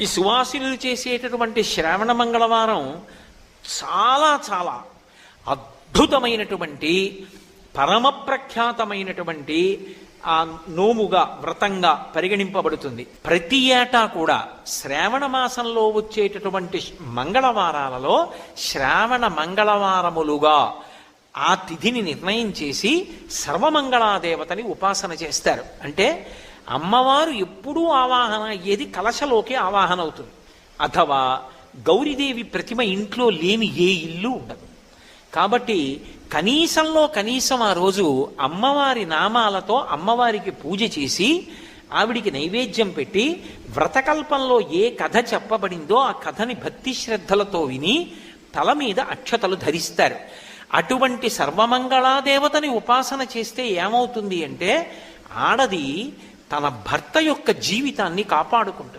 ఈ సువాసినులు చేసేటటువంటి శ్రావణ మంగళవారం చాలా చాలా అద్భుతమైనటువంటి పరమ ప్రఖ్యాతమైనటువంటి ఆ నోముగా వ్రతంగా పరిగణింపబడుతుంది. ప్రతి ఏటా కూడా శ్రావణ మాసంలో వచ్చేటటువంటి మంగళవారాలలో శ్రావణ మంగళవారములుగా ఆ తిథిని నిర్ణయం చేసి సర్వమంగళాదేవతని ఉపాసన చేస్తారు. అంటే అమ్మవారు ఎప్పుడూ ఆవాహన అయ్యేది కలశలోకి ఆవాహన అవుతుంది. అథవా గౌరీదేవి ప్రతిమ ఇంట్లో లేని ఏ ఇల్లు ఉండదు. కాబట్టి కనీసంలో కనీసం ఆ రోజు అమ్మవారి నామాలతో అమ్మవారికి పూజ చేసి ఆవిడికి నైవేద్యం పెట్టి వ్రతకల్పంలో ఏ కథ చెప్పబడిందో ఆ కథని భక్తి శ్రద్ధలతో విని తల మీద అక్షతలు ధరిస్తారు. అటువంటి సర్వమంగళాదేవతని ఉపాసన చేస్తే ఏమవుతుంది అంటే ఆడది తన భర్త యొక్క జీవితాన్ని కాపాడుకుంటుంది.